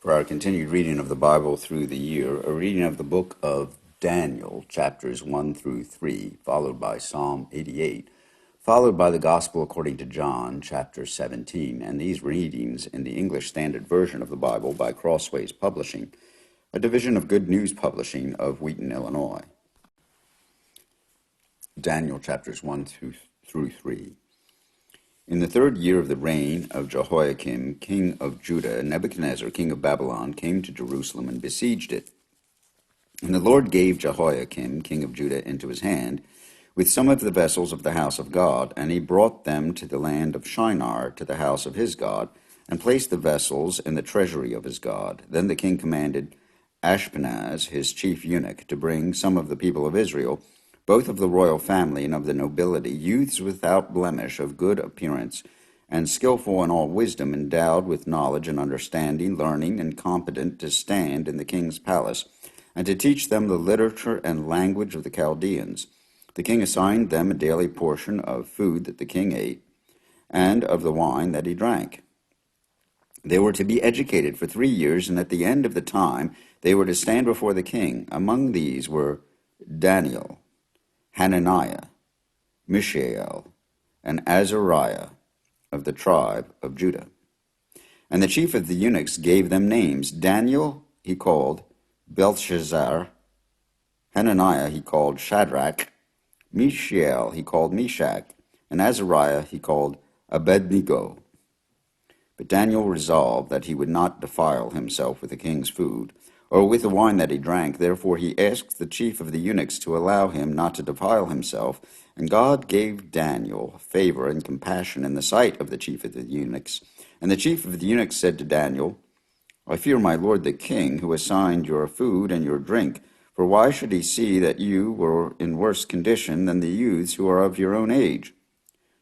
For our continued reading of the Bible through the year, a reading of the book of Daniel, chapters 1 through 3, followed by Psalm 88, followed by the Gospel according to John, chapter 17, and these readings in the English Standard Version of the Bible by Crossways Publishing, a division of Good News Publishing of Wheaton, Illinois. Daniel, chapters 1 through 3. In the 3rd year of the reign of Jehoiakim, king of Judah, Nebuchadnezzar, king of Babylon, came to Jerusalem and besieged it. And the Lord gave Jehoiakim, king of Judah, into his hand, with some of the vessels of the house of God, and he brought them to the land of Shinar, to the house of his God, and placed the vessels in the treasury of his God. Then the king commanded Ashpenaz, his chief eunuch, to bring some of the people of Israel, both of the royal family and of the nobility, youths without blemish, of good appearance, and skillful in all wisdom, endowed with knowledge and understanding, learning, and competent to stand in the king's palace, and to teach them the literature and language of the Chaldeans. The king assigned them a daily portion of food that the king ate, and of the wine that he drank. They were to be educated for 3 years, and at the end of the time they were to stand before the king. Among these were Daniel, Hananiah, Mishael, and Azariah of the tribe of Judah. And the chief of the eunuchs gave them names. Daniel he called Belshazzar, Hananiah he called Shadrach, Mishael he called Meshach, and Azariah he called Abednego. But Daniel resolved that he would not defile himself with the king's food, or with the wine that he drank. Therefore he asked the chief of the eunuchs to allow him not to defile himself. And God gave Daniel favor and compassion in the sight of the chief of the eunuchs. And the chief of the eunuchs said to Daniel, I fear my lord the king, who assigned your food and your drink. For why should he see that you were in worse condition than the youths who are of your own age?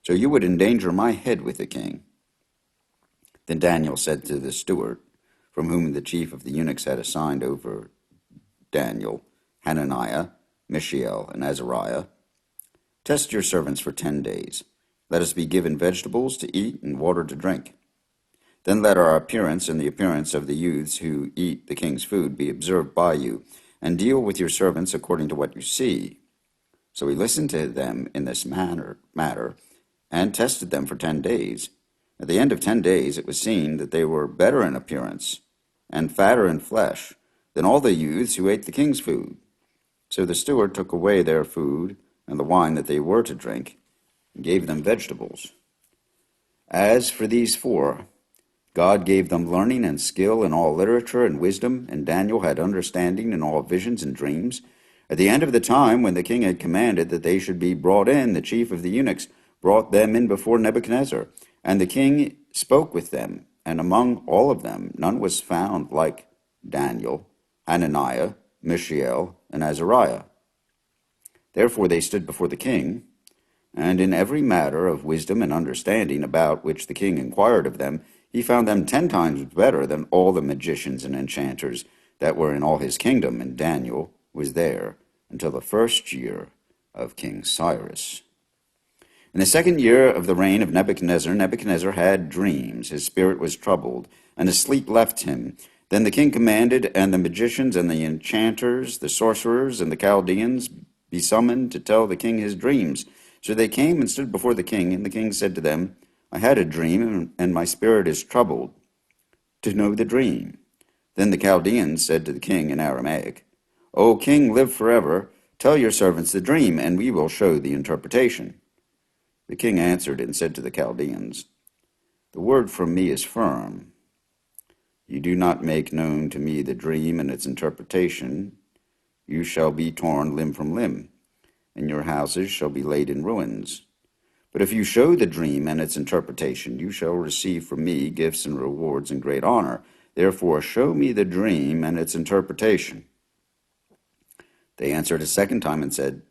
So you would endanger my head with the king. Then Daniel said to the steward, from whom the chief of the eunuchs had assigned over Daniel, Hananiah, Mishael, and Azariah, test your servants for 10 days. Let us be given vegetables to eat and water to drink. Then let our appearance and the appearance of the youths who eat the king's food be observed by you, and deal with your servants according to what you see. So he listened to them in this matter, and tested them for 10 days. At the end of 10 days it was seen that they were better in appearance and fatter in flesh than all the youths who ate the king's food. So the steward took away their food and the wine that they were to drink, and gave them vegetables. As for these 4, God gave them learning and skill in all literature and wisdom, and Daniel had understanding in all visions and dreams. At the end of the time, when the king had commanded that they should be brought in, the chief of the eunuchs brought them in before Nebuchadnezzar, and the king spoke with them, and among all of them none was found like Daniel, Hananiah, Mishael, and Azariah. Therefore they stood before the king, and in every matter of wisdom and understanding about which the king inquired of them, he found them 10 times better than all the magicians and enchanters that were in all his kingdom, and Daniel was there until the 1st year of King Cyrus. In the 2nd year of the reign of Nebuchadnezzar, Nebuchadnezzar had dreams. His spirit was troubled, and his sleep left him. Then the king commanded, and the magicians and the enchanters, the sorcerers and the Chaldeans be summoned to tell the king his dreams. So they came and stood before the king, and the king said to them, I had a dream, and my spirit is troubled to know the dream. Then the Chaldeans said to the king in Aramaic, O king, live forever. Tell your servants the dream, and we will show the interpretation. The king answered and said to the Chaldeans, The word from me is firm. You do not make known to me the dream and its interpretation. You shall be torn limb from limb, and your houses shall be laid in ruins. But if you show the dream and its interpretation, you shall receive from me gifts and rewards and great honor. Therefore show me the dream and its interpretation. They answered a second time and said,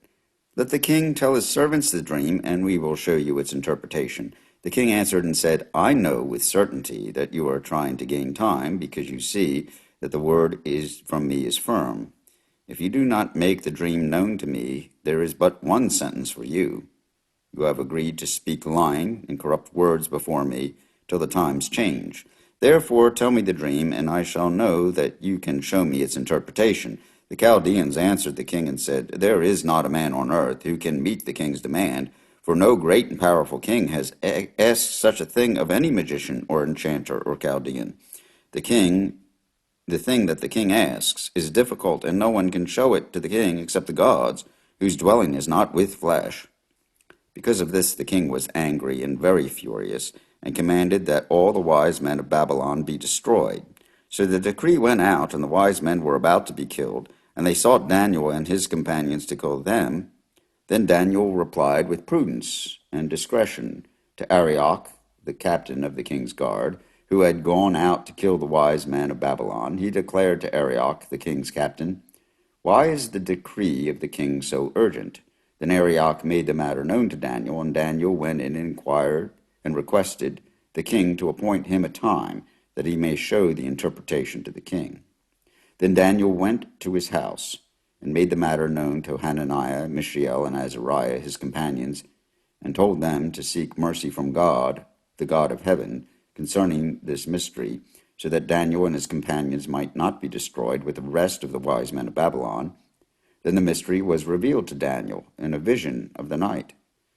Let the king tell his servants the dream, and we will show you its interpretation. The king answered and said, I know with certainty that you are trying to gain time, because you see that the word from me is firm. If you do not make the dream known to me, there is but one sentence for you. You have agreed to speak lying and corrupt words before me till the times change. Therefore tell me the dream, and I shall know that you can show me its interpretation. The Chaldeans answered the king and said, There is not a man on earth who can meet the king's demand, for no great and powerful king has asked such a thing of any magician or enchanter or Chaldean. The thing that the king asks is difficult, and no one can show it to the king except the gods, whose dwelling is not with flesh. Because of this the king was angry and very furious, and commanded that all the wise men of Babylon be destroyed. So the decree went out, and the wise men were about to be killed, and they sought Daniel and his companions to kill them. Then Daniel replied with prudence and discretion to Arioch, the captain of the king's guard, who had gone out to kill the wise men of Babylon. He declared to Arioch, the king's captain, Why is the decree of the king so urgent? Then Arioch made the matter known to Daniel, and Daniel went in and inquired and requested the king to appoint him a time, that he may show the interpretation to the king. Then Daniel went to his house, and made the matter known to Hananiah, Mishael, and Azariah, his companions, and told them to seek mercy from God, the God of heaven, concerning this mystery, so that Daniel and his companions might not be destroyed with the rest of the wise men of Babylon. Then the mystery was revealed to Daniel in a vision of the night.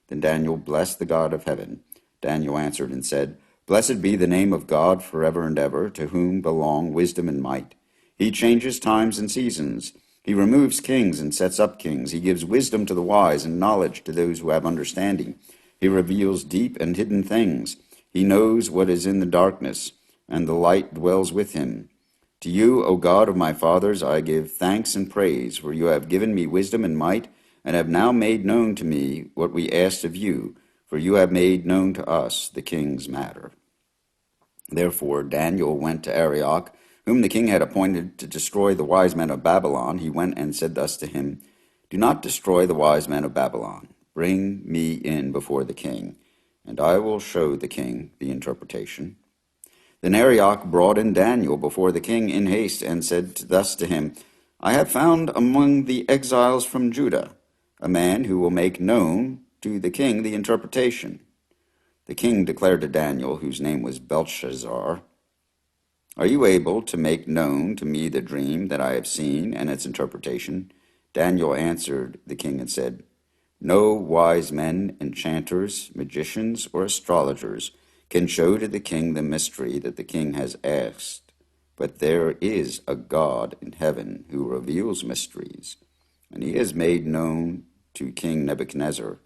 Then Daniel blessed the God of heaven. Daniel answered and said, Blessed be the name of God forever and ever, to whom belong wisdom and might. He changes times and seasons. He removes kings and sets up kings. He gives wisdom to the wise and knowledge to those who have understanding. He reveals deep and hidden things. He knows what is in the darkness, and the light dwells with him. To you, O God of my fathers, I give thanks and praise, for you have given me wisdom and might, and have now made known to me what we asked of you, for you have made known to us the king's matter. Therefore Daniel went to Arioch, whom the king had appointed to destroy the wise men of Babylon. He went and said thus to him, Do not destroy the wise men of Babylon. Bring me in before the king, and I will show the king the interpretation. Then Arioch brought in Daniel before the king in haste, and said thus to him, I have found among the exiles from Judah a man who will make known to the king the interpretation. The king declared to Daniel, whose name was Belshazzar, Are you able to make known to me the dream that I have seen and its interpretation? Daniel answered the king and said, No wise men, enchanters, magicians, or astrologers can show to the king the mystery that the king has asked, but there is a God in heaven who reveals mysteries, and he has made known to King Nebuchadnezzar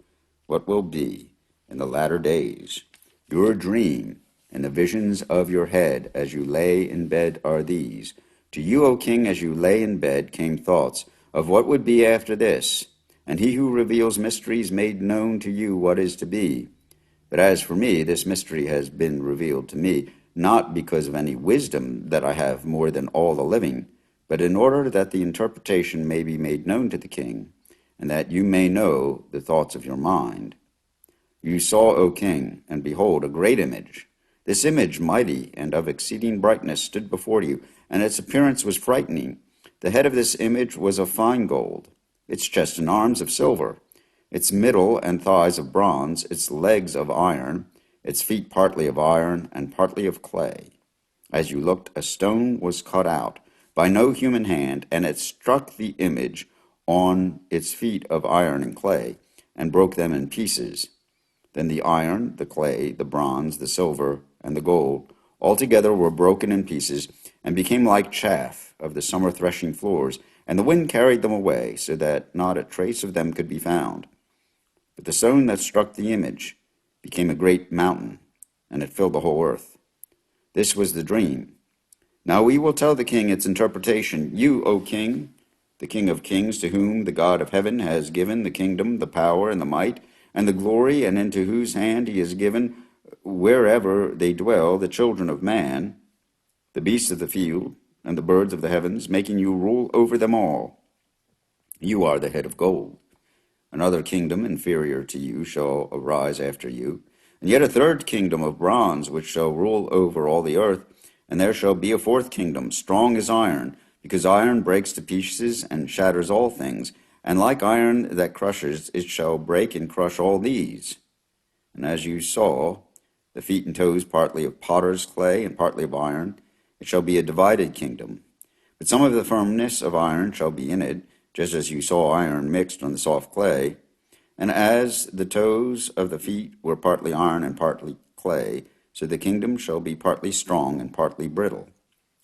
what will be in the latter days. Your dream and the visions of your head as you lay in bed are these. To you, O king, as you lay in bed came thoughts of what would be after this, and he who reveals mysteries made known to you what is to be. But as for me, this mystery has been revealed to me, not because of any wisdom that I have more than all the living, but in order that the interpretation may be made known to the king, and that you may know the thoughts of your mind. You saw, O king, and behold, a great image. This image, mighty and of exceeding brightness, stood before you, and its appearance was frightening. The head of this image was of fine gold, its chest and arms of silver, its middle and thighs of bronze, its legs of iron, its feet partly of iron and partly of clay. As you looked, a stone was cut out by no human hand, and it struck the image on its feet of iron and clay, and broke them in pieces. Then the iron, the clay, the bronze, the silver, and the gold altogether were broken in pieces, and became like chaff of the summer threshing floors, and the wind carried them away, so that not a trace of them could be found. But the stone that struck the image became a great mountain, and it filled the whole earth. This was the dream. Now we will tell the king its interpretation. You, O king, the King of kings, to whom the God of heaven has given the kingdom, the power, and the might, and the glory, and into whose hand he has given, wherever they dwell, the children of man, the beasts of the field, and the birds of the heavens, making you rule over them all. You are the head of gold. Another kingdom inferior to you shall arise after you, and yet a third kingdom of bronze, which shall rule over all the earth. And there shall be a fourth kingdom, strong as iron, because iron breaks to pieces and shatters all things, and like iron that crushes, it shall break and crush all these. And as you saw, the feet and toes partly of potter's clay and partly of iron. It shall be a divided kingdom. But some of the firmness of iron shall be in it, just as you saw iron mixed on the soft clay. And as the toes of the feet were partly iron and partly clay, so the kingdom shall be partly strong and partly brittle.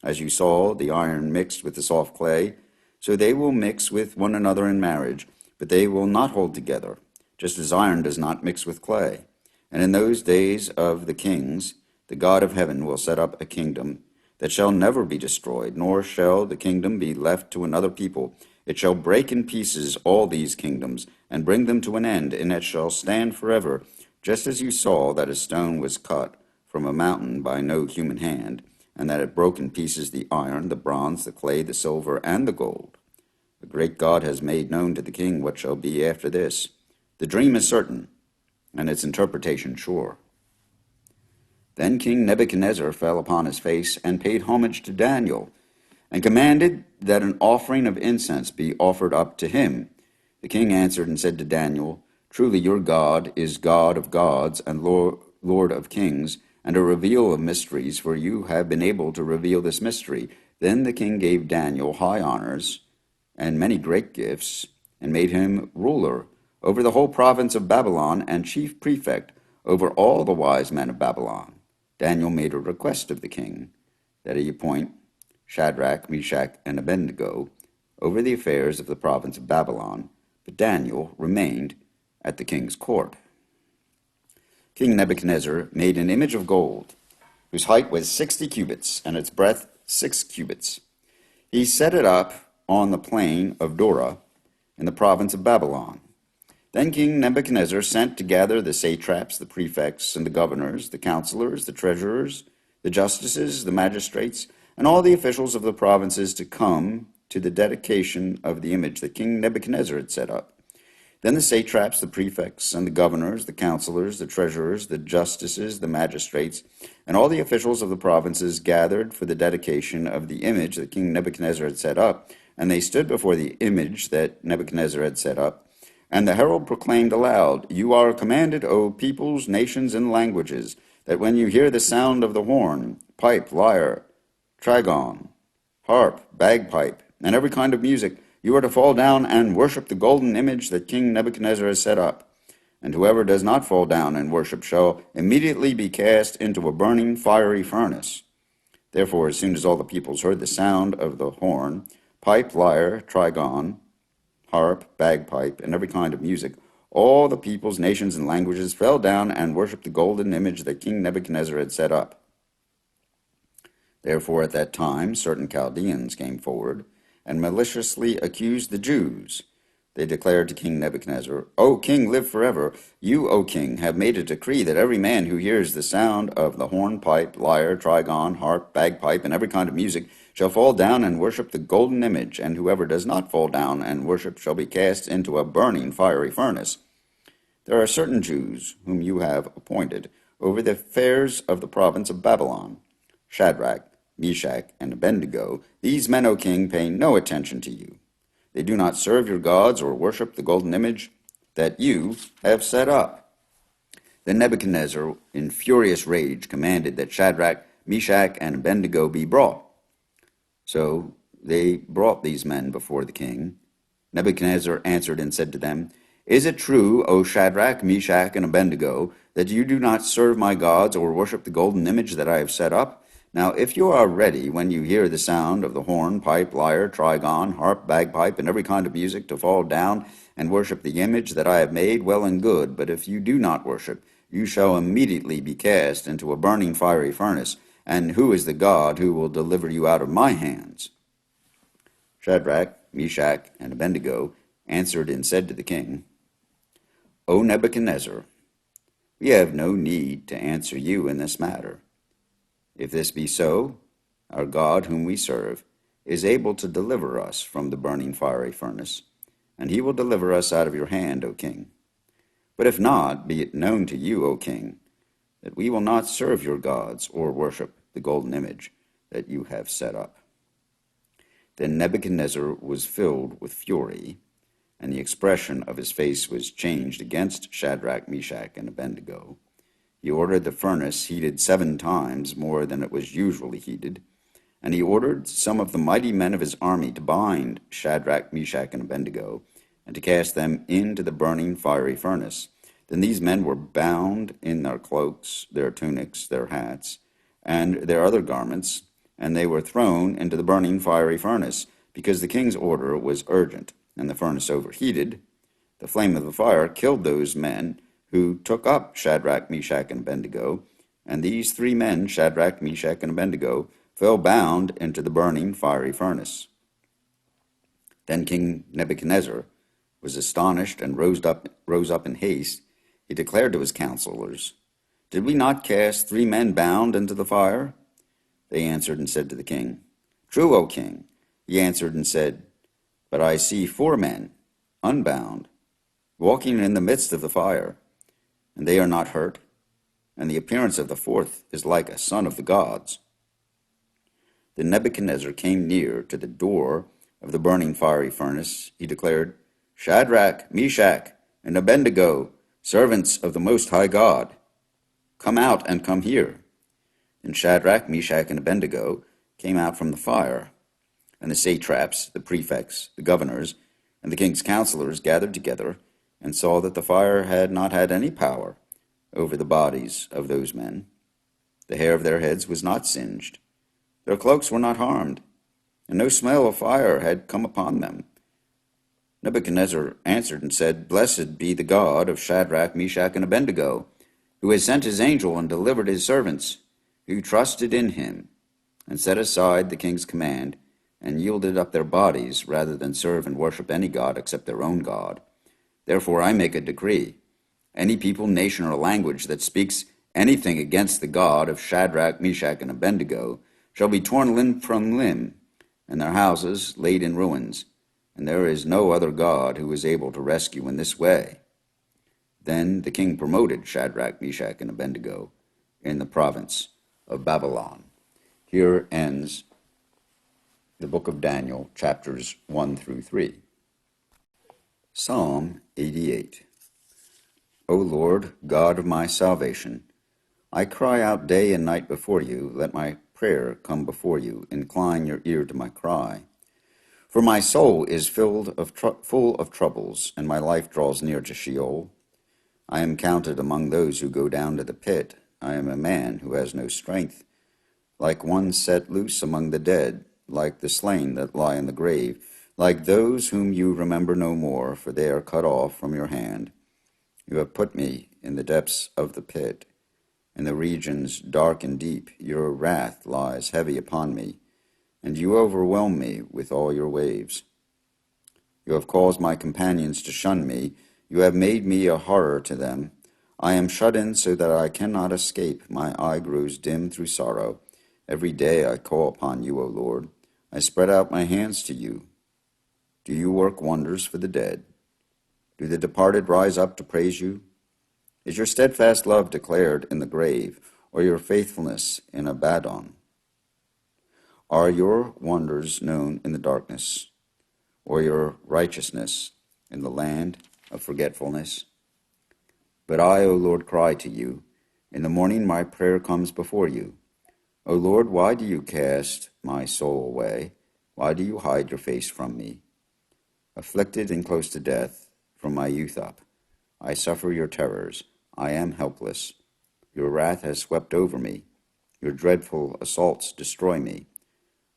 As you saw the iron mixed with the soft clay, so they will mix with one another in marriage, but they will not hold together, just as iron does not mix with clay. And in those days of the kings, the God of heaven will set up a kingdom that shall never be destroyed, nor shall the kingdom be left to another people. It shall break in pieces all these kingdoms, and bring them to an end, and it shall stand forever, just as you saw that a stone was cut from a mountain by no human hand, and that it broke in pieces the iron, the bronze, the clay, the silver, and the gold. The great God has made known to the king what shall be after this. The dream is certain, and its interpretation sure. Then King Nebuchadnezzar fell upon his face and paid homage to Daniel, and commanded that an offering of incense be offered up to him. The king answered and said to Daniel, Truly your God is God of gods and Lord of kings, and a revealer of mysteries, for you have been able to reveal this mystery. Then the king gave Daniel high honors and many great gifts, and made him ruler over the whole province of Babylon and chief prefect over all the wise men of Babylon. Daniel made a request of the king that he appoint Shadrach, Meshach, and Abednego over the affairs of the province of Babylon, but Daniel remained at the king's court. King Nebuchadnezzar made an image of gold, whose height was 60 cubits, and its breadth 6 cubits. He set it up on the plain of Dura in the province of Babylon. Then King Nebuchadnezzar sent to gather the satraps, the prefects, and the governors, the counselors, the treasurers, the justices, the magistrates, and all the officials of the provinces to come to the dedication of the image that King Nebuchadnezzar had set up. Then the satraps, the prefects, and the governors, the counselors, the treasurers, the justices, the magistrates, and all the officials of the provinces gathered for the dedication of the image that King Nebuchadnezzar had set up, and they stood before the image that Nebuchadnezzar had set up. And the herald proclaimed aloud, You are commanded, O peoples, nations, and languages, that when you hear the sound of the horn, pipe, lyre, trigon, harp, bagpipe, and every kind of music, you are to fall down and worship the golden image that King Nebuchadnezzar has set up. And whoever does not fall down and worship shall immediately be cast into a burning fiery furnace. Therefore, as soon as all the peoples heard the sound of the horn, pipe, lyre, trigon, harp, bagpipe, and every kind of music, all the peoples, nations, and languages fell down and worshipped the golden image that King Nebuchadnezzar had set up. Therefore at that time certain Chaldeans came forward and maliciously accused the Jews. They declared to King Nebuchadnezzar, O king, live forever. You, O king, have made a decree that every man who hears the sound of the hornpipe, lyre, trigon, harp, bagpipe, and every kind of music shall fall down and worship the golden image, and whoever does not fall down and worship shall be cast into a burning fiery furnace. There are certain Jews whom you have appointed over the affairs of the province of Babylon, Shadrach, Meshach, and Abednego. These men, O king, pay no attention to you. They do not serve your gods or worship the golden image that you have set up. Then Nebuchadnezzar, in furious rage, commanded that Shadrach, Meshach, and Abednego be brought. So they brought these men before the king. Nebuchadnezzar answered and said to them, Is it true, O Shadrach, Meshach, and Abednego, that you do not serve my gods or worship the golden image that I have set up? Now, if you are ready, when you hear the sound of the horn, pipe, lyre, trigon, harp, bagpipe, and every kind of music, to fall down and worship the image that I have made, well and good. But if you do not worship, you shall immediately be cast into a burning fiery furnace. And who is the God who will deliver you out of my hands? Shadrach, Meshach, and Abednego answered and said to the king, O Nebuchadnezzar, we have no need to answer you in this matter. If this be so, our God whom we serve is able to deliver us from the burning fiery furnace, and he will deliver us out of your hand, O king. But if not, be it known to you, O king, that we will not serve your gods or worship the golden image that you have set up. Then Nebuchadnezzar was filled with fury, and the expression of his face was changed against Shadrach, Meshach, and Abednego. He ordered the furnace heated 7 times more than it was usually heated, and he ordered some of the mighty men of his army to bind Shadrach, Meshach, and Abednego, and to cast them into the burning fiery furnace. Then these men were bound in their cloaks, their tunics, their hats, and their other garments, and they were thrown into the burning fiery furnace, because the king's order was urgent, and the furnace overheated. The flame of the fire killed those men who took up Shadrach, Meshach, and Abednego, and these 3 men, Shadrach, Meshach, and Abednego, fell bound into the burning fiery furnace. Then King Nebuchadnezzar was astonished and rose up in haste. He declared to his counselors, "Did we not cast 3 men bound into the fire?" They answered and said to the king, "True, O king." He answered and said, "But I see 4 men, unbound, walking in the midst of the fire, and they are not hurt, and the appearance of the 4th is like a son of the gods." Then Nebuchadnezzar came near to the door of the burning fiery furnace. He declared, "Shadrach, Meshach, and Abednego, servants of the Most High God, come out and come here." And Shadrach, Meshach, and Abednego came out from the fire. And the satraps, the prefects, the governors, and the king's counselors gathered together and saw that the fire had not had any power over the bodies of those men. The hair of their heads was not singed. Their cloaks were not harmed, and no smell of fire had come upon them. Nebuchadnezzar answered and said, "Blessed be the God of Shadrach, Meshach, and Abednego, who has sent his angel and delivered his servants, who trusted in him, and set aside the king's command, and yielded up their bodies rather than serve and worship any god except their own God. Therefore I make a decree. Any people, nation, or language that speaks anything against the God of Shadrach, Meshach, and Abednego shall be torn limb from limb, and their houses laid in ruins, and there is no other God who is able to rescue in this way." Then the king promoted Shadrach, Meshach, and Abednego in the province of Babylon. Here ends the book of Daniel, chapters 1 through 3. Psalm 88. O Lord, God of my salvation, I cry out day and night before you. Let my prayer come before you. Incline your ear to my cry. For my soul is full of troubles, and my life draws near to Sheol. I am counted among those who go down to the pit. I am a man who has no strength, like one set loose among the dead, like the slain that lie in the grave, like those whom you remember no more, for they are cut off from your hand. You have put me in the depths of the pit, in the regions dark and deep. Your wrath lies heavy upon me, and you overwhelm me with all your waves. You have caused my companions to shun me. You have made me a horror to them. I am shut in so that I cannot escape. My eye grows dim through sorrow. Every day I call upon you, O Lord. I spread out my hands to you. Do you work wonders for the dead? Do the departed rise up to praise you? Is your steadfast love declared in the grave, or your faithfulness in Abaddon? Are your wonders known in the darkness, or your righteousness in the land of forgetfulness? But I, O Lord, cry to you. In the morning my prayer comes before you. O Lord, why do you cast my soul away? Why do you hide your face from me? Afflicted and close to death from my youth up, I suffer your terrors. I am helpless. Your wrath has swept over me. Your dreadful assaults destroy me.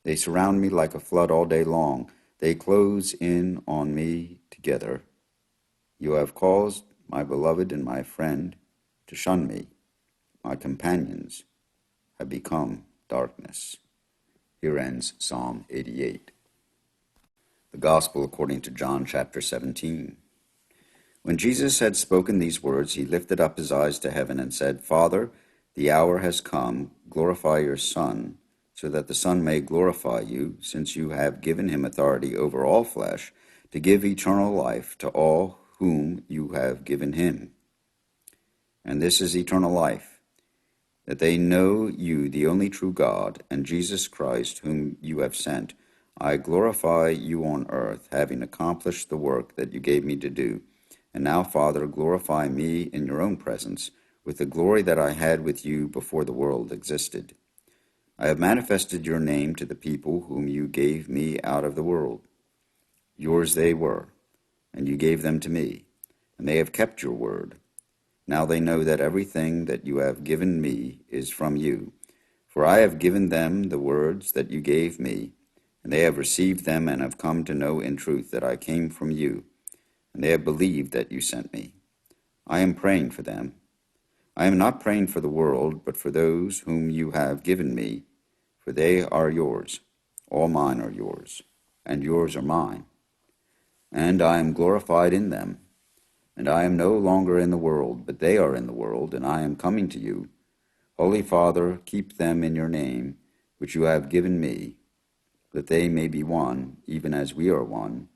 They surround me like a flood all day long. They close in on me together. You have caused my beloved and my friend to shun me. My companions have become darkness. Here ends Psalm 88. The Gospel according to John chapter 17. When Jesus had spoken these words, he lifted up his eyes to heaven and said, Father, the hour has come. Glorify your Son, so that the Son may glorify you, since you have given him authority over all flesh, to give eternal life to all whom you have given him. And this is eternal life, that they know you, the only true God, and Jesus Christ, whom you have sent. I glorify you on earth, having accomplished the work that you gave me to do. And now, Father, glorify me in your own presence with the glory that I had with you before the world existed. I have manifested your name to the people whom you gave me out of the world. Yours they were, and you gave them to me, and they have kept your word. Now they know that everything that you have given me is from you. For I have given them the words that you gave me, and they have received them and have come to know in truth that I came from you, and they have believed that you sent me. I am praying for them. I am not praying for the world, but for those whom you have given me, for they are yours. All mine are yours, and yours are mine. And I am glorified in them. And I am no longer in the world, but they are in the world, and I am coming to you. Holy Father, keep them in your name, which you have given me, that they may be one, even as we are one.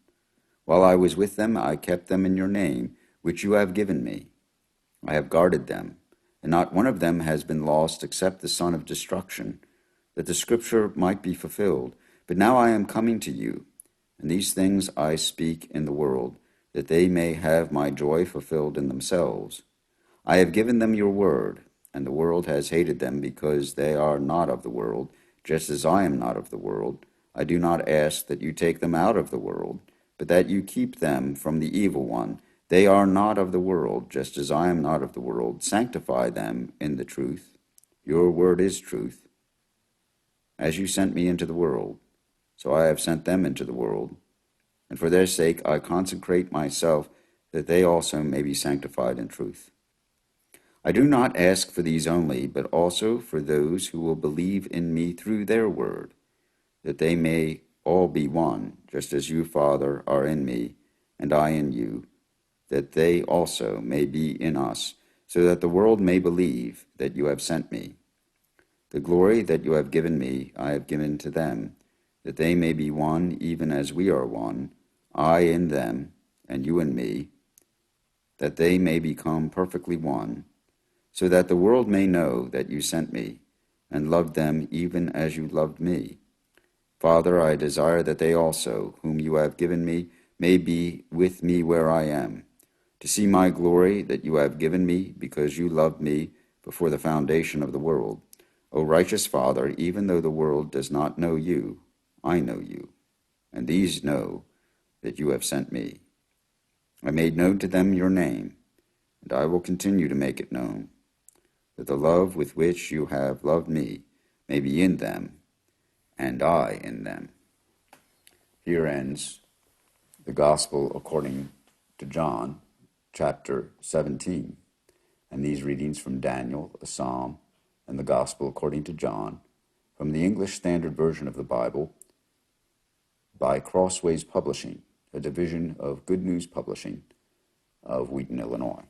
While I was with them, I kept them in your name, which you have given me. I have guarded them, and not one of them has been lost except the son of destruction, that the scripture might be fulfilled. But now I am coming to you, and these things I speak in the world, that they may have my joy fulfilled in themselves. I have given them your word, and the world has hated them because they are not of the world, just as I am not of the world. I do not ask that you take them out of the world, but that you keep them from the evil one. They are not of the world, just as I am not of the world. Sanctify them in the truth. Your word is truth. As you sent me into the world, so I have sent them into the world. And for their sake I consecrate myself, that they also may be sanctified in truth. I do not ask for these only, but also for those who will believe in me through their word, that they may all be one, just as you, Father, are in me, and I in you, that they also may be in us, so that the world may believe that you have sent me. The glory that you have given me I have given to them, that they may be one even as we are one, I in them, and you in me, that they may become perfectly one, so that the world may know that you sent me, and loved them even as you loved me. Father, I desire that they also, whom you have given me, may be with me where I am, to see my glory that you have given me, because you loved me before the foundation of the world. O righteous Father, even though the world does not know you, I know you, and these know that you have sent me. I made known to them your name, and I will continue to make it known, that the love with which you have loved me may be in them, and I in them. Here ends the Gospel according to John, chapter 17, and these readings from Daniel, a Psalm, and the Gospel according to John, from the English Standard Version of the Bible, by Crossways Publishing, a division of Good News Publishing of Wheaton, Illinois.